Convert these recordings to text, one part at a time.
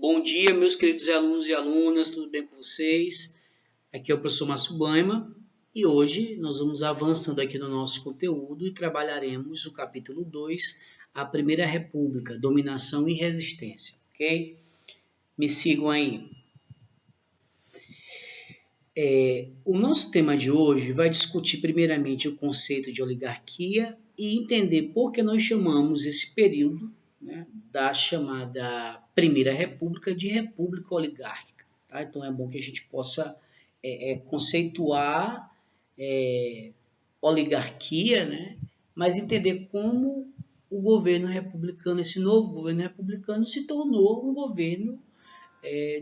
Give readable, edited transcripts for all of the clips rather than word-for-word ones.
Bom dia, meus queridos alunos e alunas, tudo bem com vocês? Aqui é o professor Márcio Baima e hoje nós vamos avançando aqui no nosso conteúdo e trabalharemos o capítulo 2, a Primeira República, Dominação e Resistência, ok? Me sigam aí. O nosso tema de hoje vai discutir primeiramente o conceito de oligarquia e entender por que nós chamamos esse período, né, da chamada Primeira República de República Oligárquica. Tá? Então é bom que a gente possa conceituar oligarquia, né, mas entender como o governo republicano, esse novo governo republicano, se tornou um governo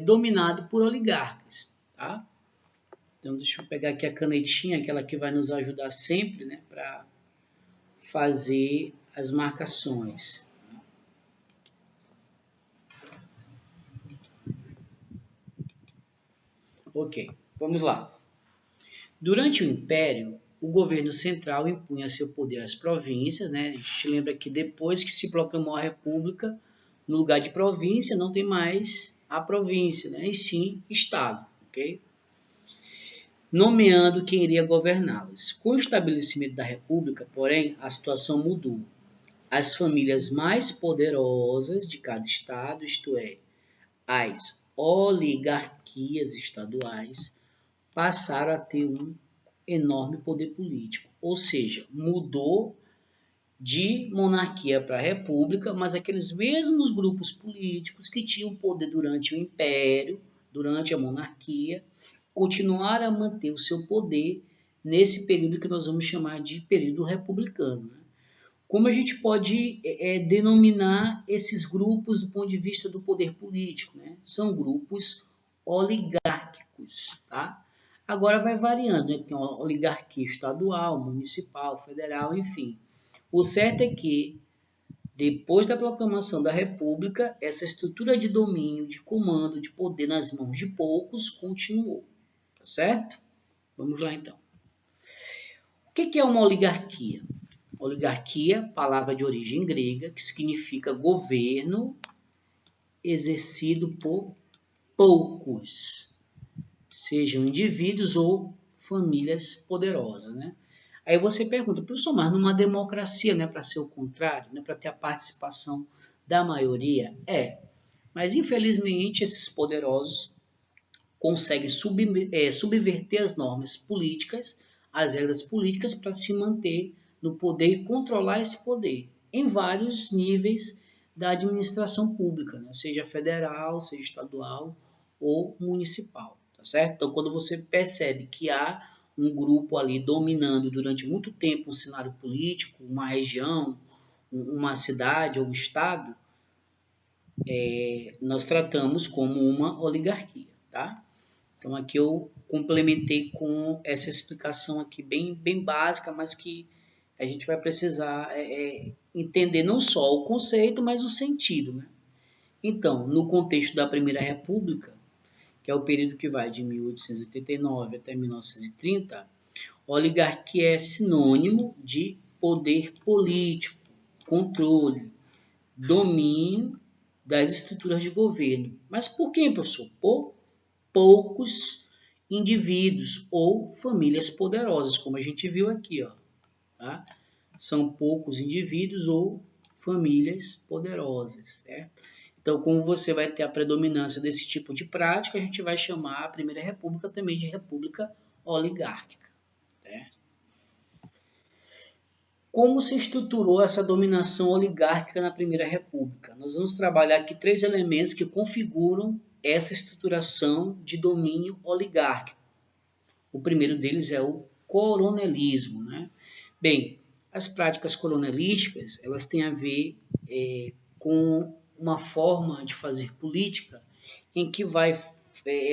dominado por oligarcas. Tá? Então, deixa eu pegar aqui a canetinha, aquela que vai nos ajudar sempre, né, para fazer as marcações. Ok, vamos lá. Durante o Império, o governo central impunha seu poder às províncias, né? A gente lembra que depois que se proclamou a República, no lugar de província não tem mais a província, né? E sim Estado, ok? Nomeando quem iria governá-las. Com o estabelecimento da República, porém, a situação mudou. As famílias mais poderosas de cada estado, isto é, as oligarquias estaduais, passaram a ter um enorme poder político. Ou seja, mudou de monarquia para república, mas aqueles mesmos grupos políticos que tinham poder durante o império, durante a monarquia, continuaram a manter o seu poder nesse período que nós vamos chamar de período republicano. Né? Como a gente pode denominar esses grupos do ponto de vista do poder político? Né? São grupos oligárquicos. Tá? Agora vai variando, né? Tem oligarquia estadual, municipal, federal, enfim. O certo é que, depois da proclamação da República, essa estrutura de domínio, de comando, de poder nas mãos de poucos continuou. Tá certo? Vamos lá então. O que é uma oligarquia? Oligarquia, palavra de origem grega, que significa governo exercido por poucos, sejam indivíduos ou famílias poderosas. Né? Aí você pergunta, professor, mas numa democracia não é para ser o contrário? Não é para ter a participação da maioria? Mas infelizmente esses poderosos conseguem subverter as normas políticas, as regras políticas para se manter no poder e controlar esse poder em vários níveis da administração pública, né? Seja federal, seja estadual ou municipal, tá certo? Então, quando você percebe que há um grupo ali dominando durante muito tempo um cenário político, uma região, uma cidade ou um estado, nós tratamos como uma oligarquia, tá? Então aqui eu complementei com essa explicação aqui bem básica, mas que a gente vai precisar entender não só o conceito, mas o sentido. Né? Então, no contexto da Primeira República, que é o período que vai de 1889 até 1930, a oligarquia é sinônimo de poder político, controle, domínio das estruturas de governo. Mas por quem, professor? Por poucos indivíduos ou famílias poderosas, como a gente viu aqui. Ó, tá? São poucos indivíduos ou famílias poderosas. Certo? Então, como você vai ter a predominância desse tipo de prática, a gente vai chamar a Primeira República também de República Oligárquica. Certo? Como se estruturou essa dominação oligárquica na Primeira República? Nós vamos trabalhar aqui 3 elementos que configuram essa estruturação de domínio oligárquico. O primeiro deles é o coronelismo. Né? Bem, as práticas coronelísticas elas têm a ver com uma forma de fazer política em que vai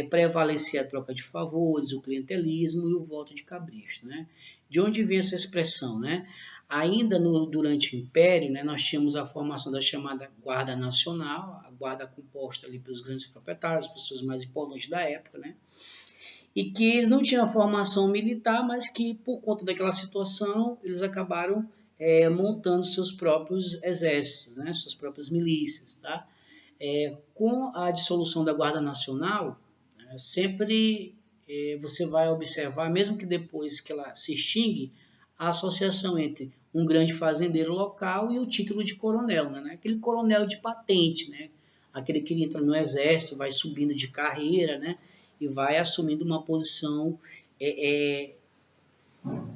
prevalecer a troca de favores, o clientelismo e o voto de cabresto. Né? De onde vem essa expressão? Né? Ainda durante o Império, né, nós tínhamos a formação da chamada Guarda Nacional, a guarda composta ali pelos grandes proprietários, as pessoas mais importantes da época, né? E que eles não tinham formação militar, mas que por conta daquela situação eles acabaram montando seus próprios exércitos, né, suas próprias milícias. Tá? Com a dissolução da Guarda Nacional, sempre você vai observar, mesmo que depois que ela se extingue, a associação entre um grande fazendeiro local e o título de coronel, né? Aquele coronel de patente, né? Aquele que entra no exército, vai subindo de carreira, né? E vai assumindo uma posição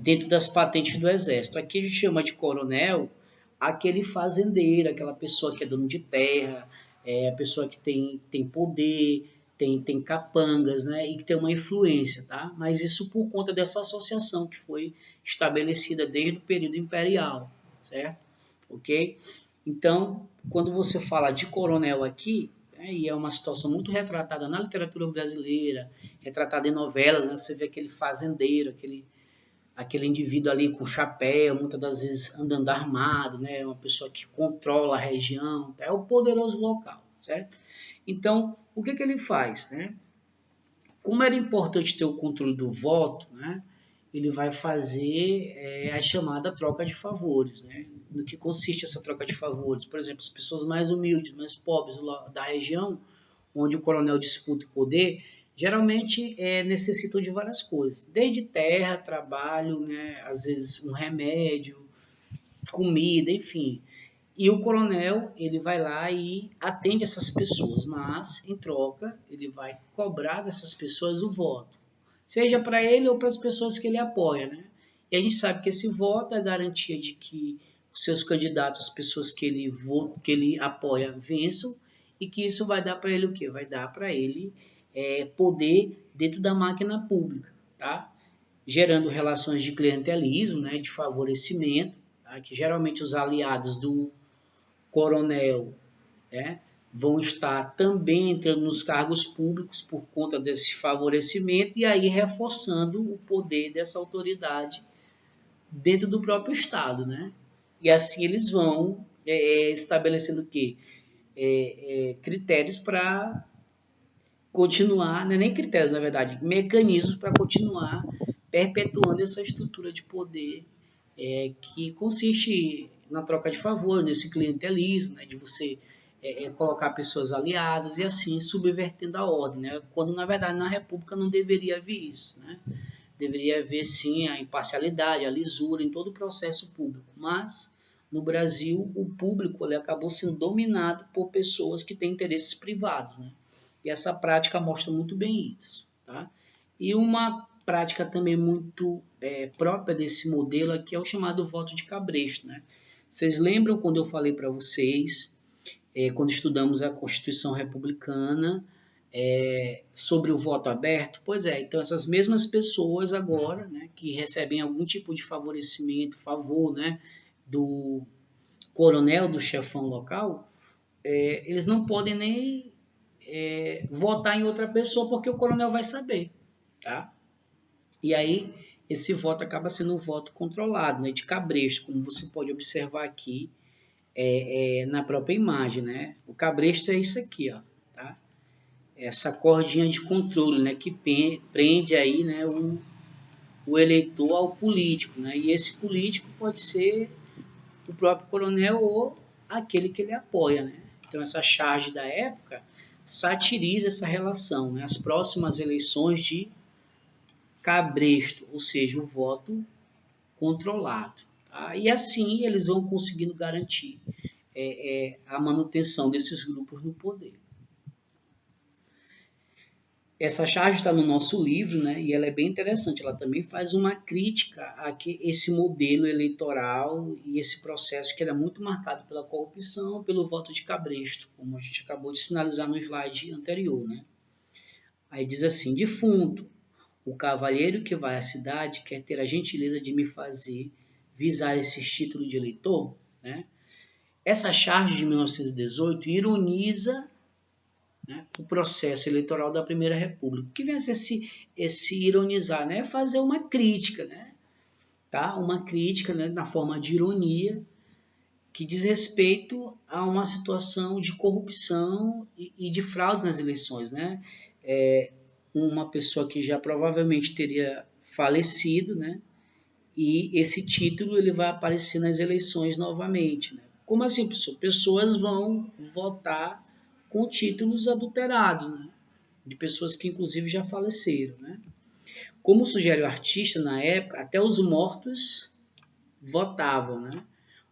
dentro das patentes do exército. Aqui a gente chama de coronel aquele fazendeiro, aquela pessoa que é dono de terra, a pessoa que tem poder, tem capangas, né, e que tem uma influência, tá? Mas isso por conta dessa associação que foi estabelecida desde o período imperial, certo? Ok? Então, quando você fala de coronel aqui, e é uma situação muito retratada na literatura brasileira, retratada em novelas, né, você vê aquele fazendeiro, aquele indivíduo ali com chapéu, muitas das vezes andando armado, né? Uma pessoa que controla a região, é o poderoso local, certo? Então, o que ele faz, né? Como era importante ter o controle do voto, né? Ele vai fazer a chamada troca de favores, né? No que consiste essa troca de favores? Por exemplo, as pessoas mais humildes, mais pobres da região, onde o coronel disputa o poder, geralmente necessitam de várias coisas, desde terra, trabalho, né, às vezes um remédio, comida, enfim. E o coronel, ele vai lá e atende essas pessoas, mas, em troca, ele vai cobrar dessas pessoas o voto, seja para ele ou para as pessoas que ele apoia, né? E a gente sabe que esse voto é a garantia de que os seus candidatos, as pessoas que ele apoia, vençam, e que isso vai dar para ele o quê? Vai dar para ele poder dentro da máquina pública, tá? Gerando relações de clientelismo, né, de favorecimento, tá? Que geralmente os aliados do coronel, né, vão estar também entrando nos cargos públicos por conta desse favorecimento e aí reforçando o poder dessa autoridade dentro do próprio Estado, né? E assim eles vão estabelecendo o quê? Critérios para continuar, não é nem critérios na verdade, mecanismos para continuar perpetuando essa estrutura de poder que consiste na troca de favor, nesse clientelismo, né, de você colocar pessoas aliadas e assim subvertendo a ordem, né, quando na verdade na República não deveria haver isso, né, deveria haver sim a imparcialidade, a lisura em todo o processo público, mas no Brasil o público ele acabou sendo dominado por pessoas que têm interesses privados, né, e essa prática mostra muito bem isso, tá? E uma prática também muito própria desse modelo aqui é o chamado voto de cabresto, né? Vocês lembram quando eu falei para vocês, quando estudamos a Constituição Republicana, sobre o voto aberto? Pois é, então essas mesmas pessoas agora, né, que recebem algum tipo de favorecimento, favor, né, do coronel, do chefão local, eles não podem nem votar em outra pessoa porque o coronel vai saber, tá? E aí esse voto acaba sendo um voto controlado, né, de cabresto, como você pode observar aqui na própria imagem, né? O cabresto é isso aqui, ó, tá? Essa cordinha de controle, né, que prende aí, né, o eleitor ao político, né? E esse político pode ser o próprio coronel ou aquele que ele apoia, né? Então essa charge da época satiriza essa relação, né? As próximas eleições de cabresto, ou seja, o voto controlado. Tá? E assim eles vão conseguindo garantir a manutenção desses grupos no poder. Essa charge está no nosso livro, né? E ela é bem interessante. Ela também faz uma crítica a que esse modelo eleitoral e esse processo que era muito marcado pela corrupção, pelo voto de cabresto, como a gente acabou de sinalizar no slide anterior, né? Aí diz assim: defunto, o cavalheiro que vai à cidade quer ter a gentileza de me fazer visar esse título de eleitor, né? Essa charge de 1918 ironiza, né, o processo eleitoral da Primeira República. O que vem a ser esse ironizar? Né? É fazer uma crítica, né? Tá? Uma crítica, né, na forma de ironia, que diz respeito a uma situação de corrupção e de fraude nas eleições. Né? Uma pessoa que já provavelmente teria falecido, né? E esse título ele vai aparecer nas eleições novamente. Né? Como assim, pessoal? Pessoas vão votar com títulos adulterados, né? De pessoas que inclusive já faleceram, né? Como sugere o artista na época, até os mortos votavam, né?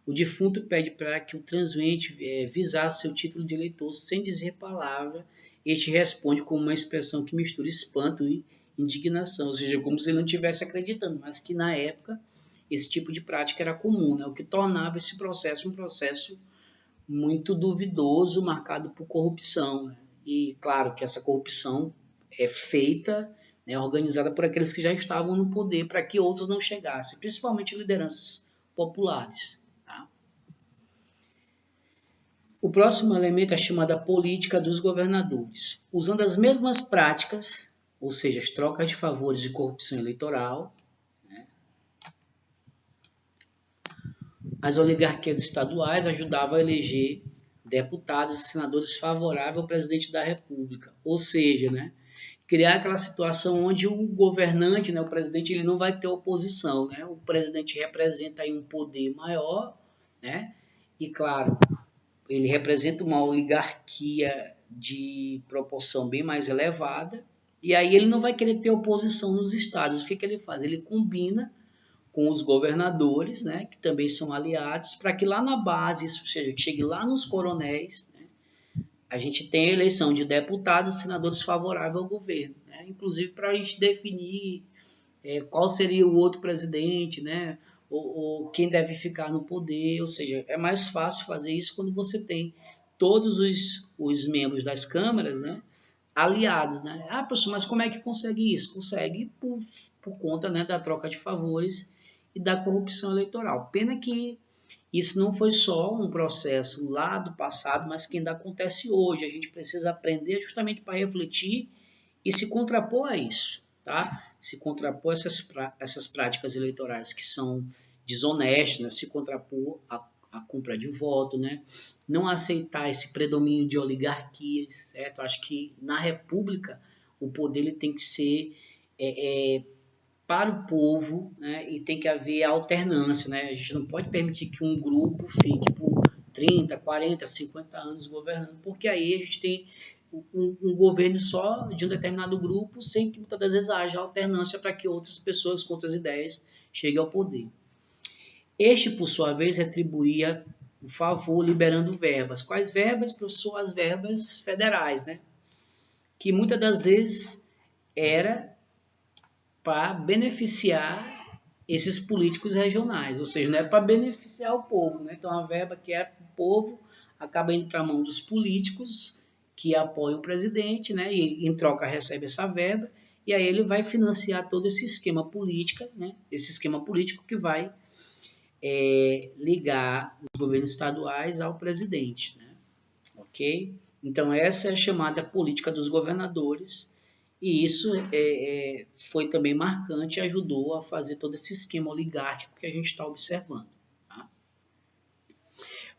O defunto pede para que o transeunte visasse seu título de eleitor sem dizer palavra. Este responde com uma expressão que mistura espanto e indignação, ou seja, como se ele não estivesse acreditando, mas que na época esse tipo de prática era comum, né? O que tornava esse processo um processo muito duvidoso, marcado por corrupção, né? E claro que essa corrupção é feita, né, organizada por aqueles que já estavam no poder para que outros não chegassem, principalmente lideranças populares. Tá? O próximo elemento é chamada política dos governadores. Usando as mesmas práticas, ou seja, as trocas de favores e corrupção eleitoral, né, as oligarquias estaduais ajudavam a eleger deputados e senadores favoráveis ao presidente da República. Ou seja, né, criar aquela situação onde o governante, né, o presidente, ele não vai ter oposição. Né? O presidente representa aí um poder maior, né? E claro, ele representa uma oligarquia de proporção bem mais elevada, e aí ele não vai querer ter oposição nos estados. O que ele faz? Ele combina com os governadores, né, que também são aliados, para que lá na base, isso seja, que chegue lá nos coronéis, né, a gente tenha a eleição de deputados e senadores favoráveis ao governo, né, inclusive para a gente definir qual seria o outro presidente, né, ou quem deve ficar no poder, ou seja, é mais fácil fazer isso quando você tem todos os membros das câmaras, né, aliados, né? Ah, professor, mas como é que consegue isso? Consegue por conta, né, da troca de favores e da corrupção eleitoral. Pena que isso não foi só um processo lá do passado, mas que ainda acontece hoje. A gente precisa aprender justamente para refletir e se contrapor a isso, tá? Se contrapor a essas práticas eleitorais que são desonestas, né? Se contrapor à compra de voto, né? Não aceitar esse predomínio de oligarquias, certo? Acho que na República o poder ele tem que ser para o povo, né? E tem que haver alternância, né? A gente não pode permitir que um grupo fique por 30, 40, 50 anos governando, porque aí a gente tem um governo só de um determinado grupo, sem que muitas das vezes haja alternância para que outras pessoas com outras ideias cheguem ao poder. Este, por sua vez, retribuía o favor liberando verbas. Quais verbas? Professor, as verbas federais, né? Que muitas das vezes era para beneficiar esses políticos regionais, ou seja, não é para beneficiar o povo, né? Então a verba que é para o povo acaba indo para a mão dos políticos que apoiam o presidente, né? E em troca recebe essa verba e aí ele vai financiar todo esse esquema político, né? Esse esquema político que vai ligar os governos estaduais ao presidente, né? Ok? Então essa é a chamada política dos governadores. E isso foi também marcante e ajudou a fazer todo esse esquema oligárquico que a gente está observando. Tá?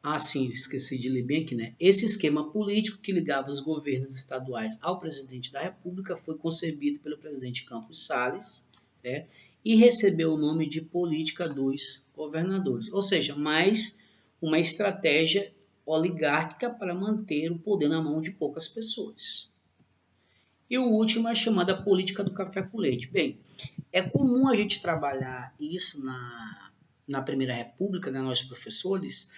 Ah, sim, esqueci de ler bem aqui, né? Esse esquema político que ligava os governos estaduais ao presidente da República foi concebido pelo presidente Campos Salles, né? E recebeu o nome de política dos governadores. Ou seja, mais uma estratégia oligárquica para manter o poder na mão de poucas pessoas. E o último é a chamada política do café com leite. Bem, é comum a gente trabalhar isso na Primeira República, né, nós professores,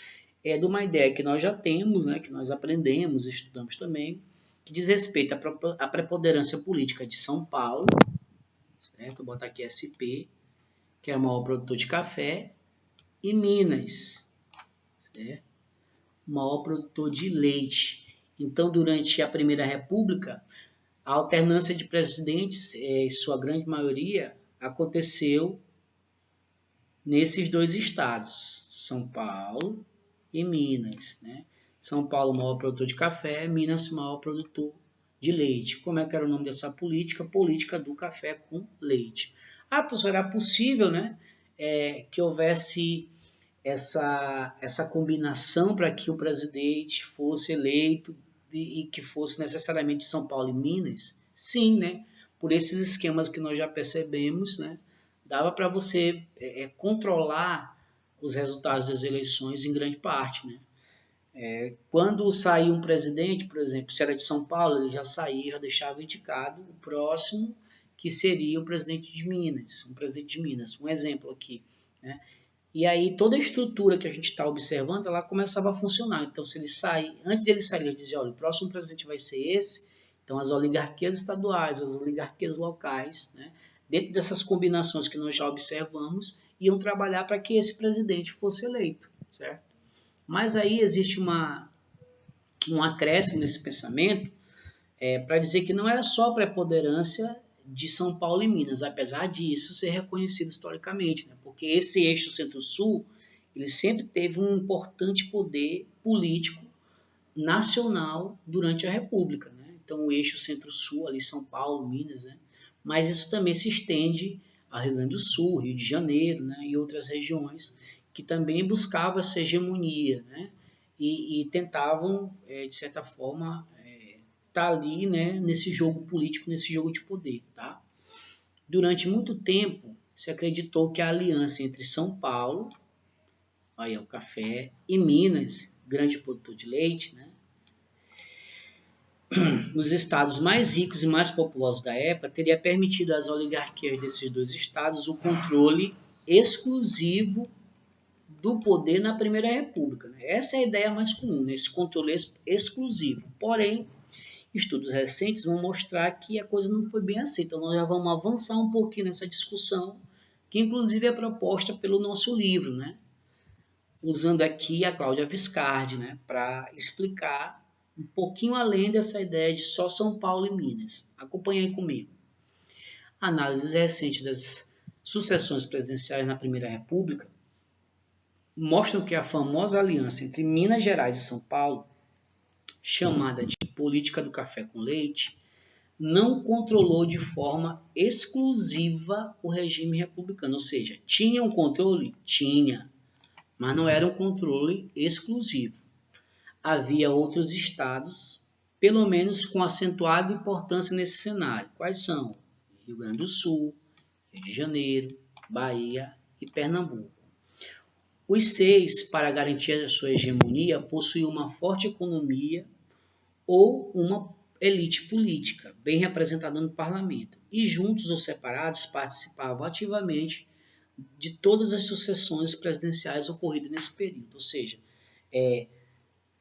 de uma ideia que nós já temos, né, que nós aprendemos, estudamos também, que diz respeito à preponderância política de São Paulo, certo? Vou botar aqui SP, que é o maior produtor de café, e Minas, certo? O maior produtor de leite. Então, durante a Primeira República, a alternância de presidentes, em sua grande maioria, aconteceu nesses dois estados, São Paulo e Minas. Né? São Paulo, maior produtor de café, Minas, maior produtor de leite. Como é que era o nome dessa política? Política do café com leite. Ah, professor, era possível, né, que houvesse essa combinação para que o presidente fosse eleito e que fosse necessariamente São Paulo e Minas? Sim, né? Por esses esquemas que nós já percebemos, né? Dava para você controlar os resultados das eleições em grande parte, né? Quando saía um presidente, por exemplo, se era de São Paulo, ele já saía, já deixava indicado o próximo, que seria o presidente de Minas, um exemplo aqui, né? E aí toda a estrutura que a gente está observando, ela começava a funcionar. Então, se ele sair, antes de ele sair, ele dizia, olha, o próximo presidente vai ser esse. Então, as oligarquias estaduais, as oligarquias locais, né, dentro dessas combinações que nós já observamos, iam trabalhar para que esse presidente fosse eleito, certo? Mas aí existe um acréscimo nesse pensamento, para dizer que não era só a preponderância de São Paulo e Minas, apesar disso ser reconhecido historicamente, né? Porque esse eixo centro-sul, ele sempre teve um importante poder político nacional durante a República, né? Então o eixo centro-sul, ali São Paulo, Minas, né? Mas isso também se estende a Rio Grande do Sul, Rio de Janeiro, né? E outras regiões que também buscavam essa hegemonia, né? E tentavam, de certa forma, tá ali, né, nesse jogo político, nesse jogo de poder, tá? Durante muito tempo, se acreditou que a aliança entre São Paulo, aí é o café, e Minas, grande produtor de leite, né, nos estados mais ricos e mais populosos da época, teria permitido às oligarquias desses dois estados o controle exclusivo do poder na Primeira República. Né? Essa é a ideia mais comum, né? Esse controle exclusivo. Porém, estudos recentes vão mostrar que a coisa não foi bem assim. Então, nós já vamos avançar um pouquinho nessa discussão, que inclusive é proposta pelo nosso livro, né? Usando aqui a Cláudia Viscardi, né? Para explicar um pouquinho além dessa ideia de só São Paulo e Minas. Acompanhe aí comigo. Análises recentes das sucessões presidenciais na Primeira República mostram que a famosa aliança entre Minas Gerais e São Paulo, chamada de política do café com leite, não controlou de forma exclusiva o regime republicano. Ou seja, tinha um controle? Tinha, mas não era um controle exclusivo. Havia outros estados, pelo menos com acentuada importância nesse cenário. Quais são? Rio Grande do Sul, Rio de Janeiro, Bahia e Pernambuco. Os seis, para garantir a sua hegemonia, possuíam uma forte economia ou uma elite política, bem representada no parlamento, e juntos ou separados participavam ativamente de todas as sucessões presidenciais ocorridas nesse período. Ou seja,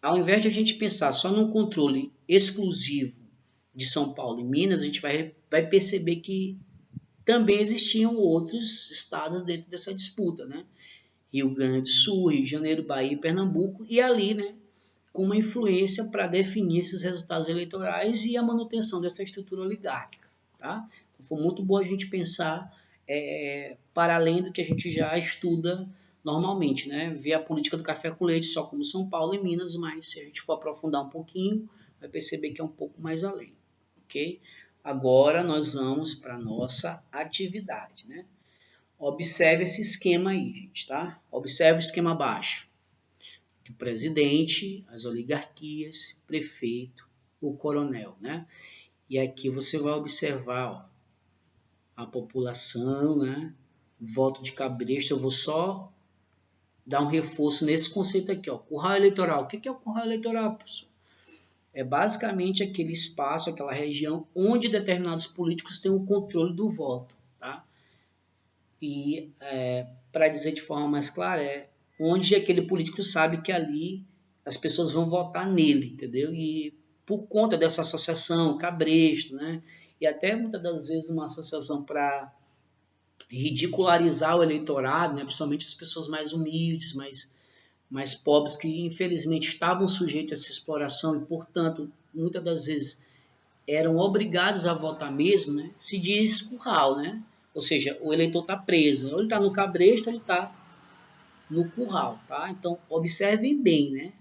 ao invés de a gente pensar só num controle exclusivo de São Paulo e Minas, a gente vai perceber que também existiam outros estados dentro dessa disputa, né? Rio Grande do Sul, Rio de Janeiro, Bahia e Pernambuco, e ali, né, com uma influência para definir esses resultados eleitorais e a manutenção dessa estrutura oligárquica. Tá? Então, foi muito bom a gente pensar para além do que a gente já estuda normalmente, né? Ver a política do café com leite só como São Paulo e Minas, mas se a gente for aprofundar um pouquinho, vai perceber que é um pouco mais além. Ok? Agora nós vamos para a nossa atividade, né? Observe esse esquema aí, gente, tá? Observe o esquema abaixo. O presidente, as oligarquias, prefeito, o coronel, né? E aqui você vai observar, ó, a população, né? Voto de cabresto. Eu vou só dar um reforço nesse conceito aqui, ó. Curral eleitoral. O que é o curral eleitoral, professor? É basicamente aquele espaço, aquela região onde determinados políticos têm o controle do voto, tá? E para dizer de forma mais clara, onde aquele político sabe que ali as pessoas vão votar nele, entendeu? E por conta dessa associação, cabresto, né? E até muitas das vezes uma associação para ridicularizar o eleitorado, né? Principalmente as pessoas mais humildes, mais pobres, que infelizmente estavam sujeitos a essa exploração e, portanto, muitas das vezes eram obrigados a votar mesmo, né? Se diz curral, né? Ou seja, o eleitor está preso. Ou ele está no cabresto, ou ele está no curral, tá? Então, observem bem, né?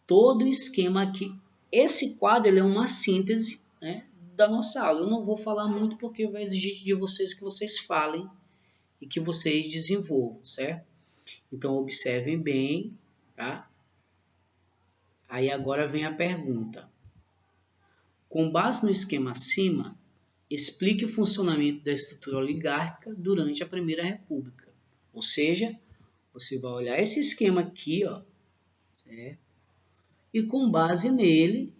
Todo o esquema aqui. Esse quadro ele é uma síntese, né, da nossa aula. Eu não vou falar muito porque vai exigir de vocês que vocês falem e que vocês desenvolvam, certo? Então, observem bem, tá? Aí agora vem a pergunta. Com base no esquema acima, explique o funcionamento da estrutura oligárquica durante a Primeira República. Ou seja, você vai olhar esse esquema aqui, ó, certo? e com base nele,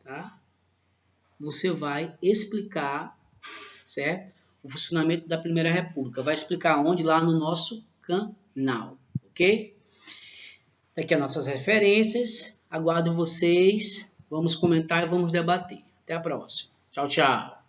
tá? Você vai explicar, certo? O funcionamento da Primeira República. Vai explicar onde? Lá no nosso canal, ok? Aqui as nossas referências. Aguardo vocês. Vamos comentar e vamos debater. Até a próxima. Tchau, tchau.